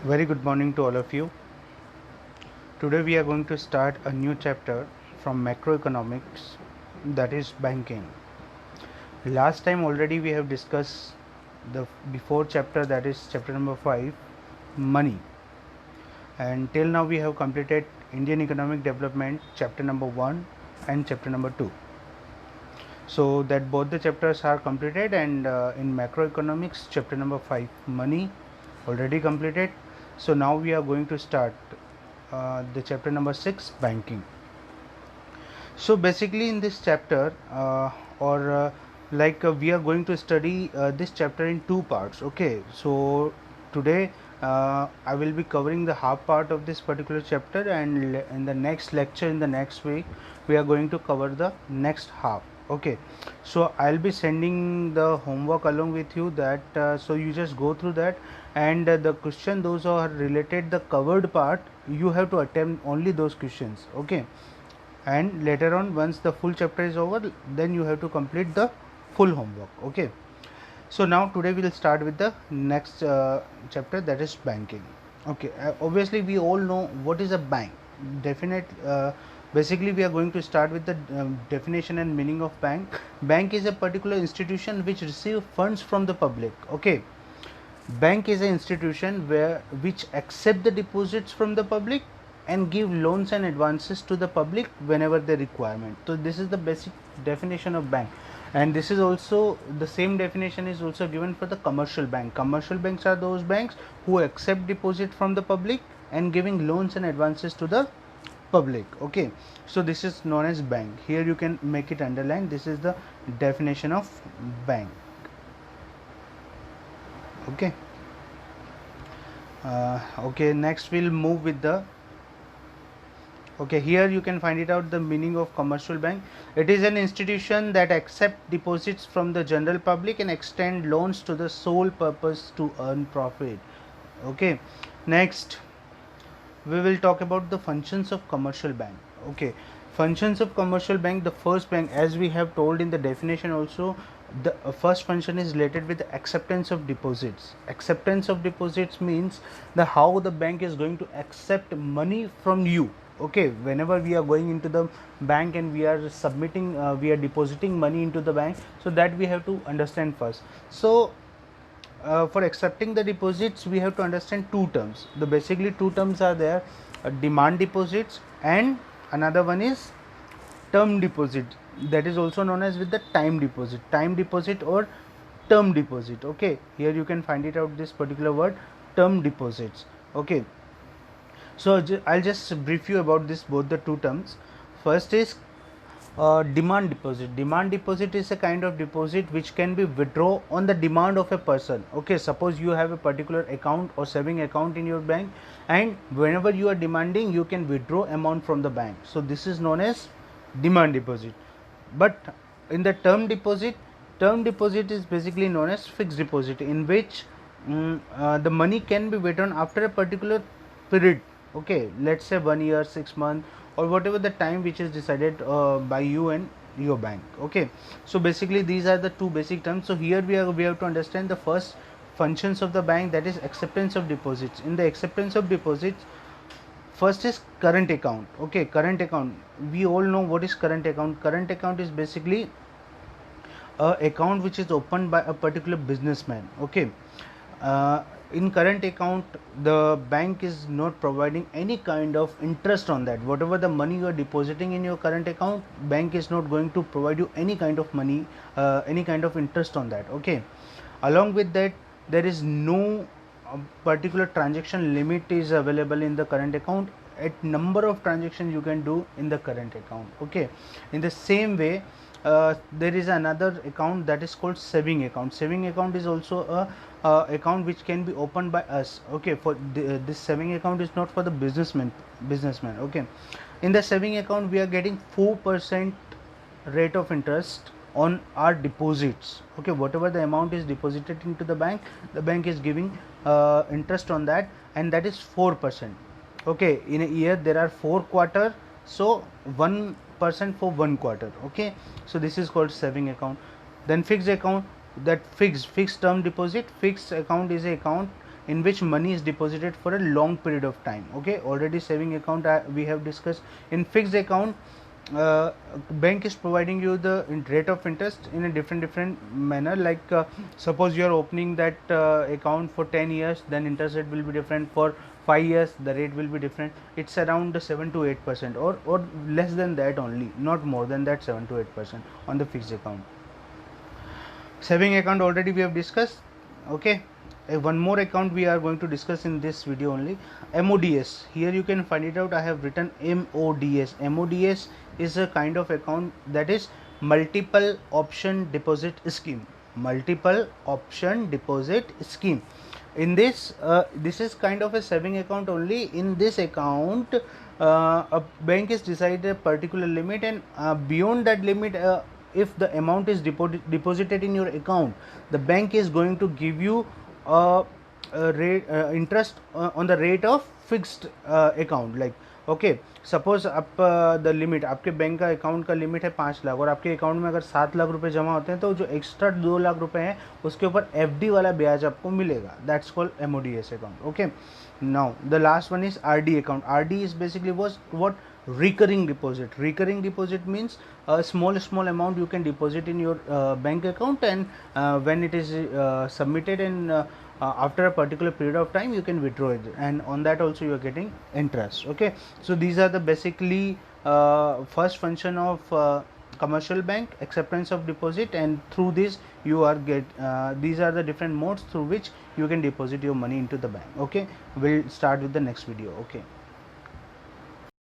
Very good morning to all of you. Today we are going to start a new chapter from macroeconomics, that is banking. Last time already we have discussed the before chapter, that is chapter number 5, money. And till now we have completed Indian economic development chapter number 1 and chapter number 2. So that both the chapters are completed, and in macroeconomics chapter number 5, money, already completed. So now we are going to start the chapter number 6, banking. So basically in this chapter or we are going to study this chapter in two parts. Okay, so today I will be covering the half part of this particular chapter, and in the next lecture in the next week we are going to cover the next half. Okay, so I'll be sending the homework along with you, that so you just go through that, and the question those are related the covered part, you have to attempt only those questions. Okay, and later on once the full chapter is over, then you have to complete the full homework. Okay, so now today we will start with the next chapter, that is banking. Okay, obviously we all know what is a bank. Definite Basically we are going to start with the definition and meaning of bank. Bank is a particular institution which receive funds from the public. Okay, bank is an institution which accept the deposits from the public and give loans and advances to the public whenever they requirement. So this is the basic definition of bank, and this is also the same definition is also given for the commercial bank. Commercial banks are those banks who accept deposit from the public and giving loans and advances to the public. Okay, so this is known as bank. Here you can make it underline. This is the definition of bank. Okay. Okay, next we'll move with the okay, here you can find it out the meaning of commercial bank. It is an institution that accept deposits from the general public and extend loans to the sole purpose to earn profit. Okay, next we will talk about the functions of commercial bank. Okay, functions of commercial bank. The first bank, as we have told in the definition also, the first function is related with the acceptance of deposits. Acceptance of deposits means the how the bank is going to accept money from you. Okay, whenever we are going into the bank and we are submitting we are depositing money into the bank, so that we have to understand first. So for accepting the deposits we have to understand two terms. The basically two terms are there, demand deposits, and another one is term deposit, that is also known as with the time deposit or term deposit. Okay, here you can find it out, this particular word, term deposits. Okay, so I'll just brief you about this both the two terms. First is demand deposit. Demand deposit is a kind of deposit which can be withdrawn on the demand of a person. Okay, suppose you have a particular account or saving account in your bank, and whenever you are demanding you can withdraw amount from the bank. So this is known as demand deposit. But in the term deposit is basically known as fixed deposit, in which the money can be withdrawn after a particular period. Okay, let's say 1 year, 6 months, or whatever the time which is decided by you and your bank. Okay, so basically these are the two basic terms. So here we have to understand the first functions of the bank, that is acceptance of deposits. In the acceptance of deposits, first is current account. Okay, current account, we all know what is current account. Current account is basically a account which is opened by a particular businessman. Okay, in current account the bank is not providing any kind of interest on that. Whatever the money you are depositing in your current account, bank is not going to provide you any kind of money, any kind of interest on that. Okay, along with that, there is no particular transaction limit is available in the current account. At number of transactions you can do in the current account. Okay, in the same way, there is another account that is called saving account. Saving account is also a account which can be opened by us. Okay, for this saving account is not for the businessman. Okay, in the saving account we are getting 4% rate of interest on our deposits. Okay, whatever the amount is deposited into the bank is giving interest on that, and that is 4%. Okay, in a year there are 4 quarters, so 1% for 1 quarter. Okay, so this is called saving account. Then fixed account, that fixed term deposit. Fixed account is a account in which money is deposited for a long period of time. Okay, already saving account we have discussed. In fixed account, bank is providing you the rate of interest in a different manner, like suppose you are opening that account for 10 years, then interest rate will be different. For 5 years the rate will be different. It's around 7 to 8% or less than that only, not more than that, 7 to 8% on the fixed account. Saving account already we have discussed. Okay, one more account we are going to discuss in this video only, MODS. Here you can find it out. I have written MODS. MODS is a kind of account, that is multiple option deposit scheme. Multiple option deposit scheme. In this this is kind of a saving account only. In this account a bank is decided a particular limit, and beyond that limit, if the amount is deposited in your account, the bank is going to give you rate interest on the rate of fixed account. Like okay suppose आप the limit, आपके bank का account का limit है 5 लाख और आपके account में अगर 7 लाख रुपए जमा होते हैं तो जो एक्स्ट्रा 2 लाख रुपए हैं उसके ऊपर एफडी वाला ब्याज आपको मिलेगा. That's called MODS account. Okay, now the last one is RD account. RD is basically what recurring deposit. Recurring deposit means a small amount you can deposit in your bank account, and when it is submitted and after a particular period of time you can withdraw it, and on that also you are getting interest. Okay, so these are the basically first function of commercial bank, acceptance of deposit, and through this you are these are the different modes through which you can deposit your money into the bank. Okay, we'll start with the next video. Okay.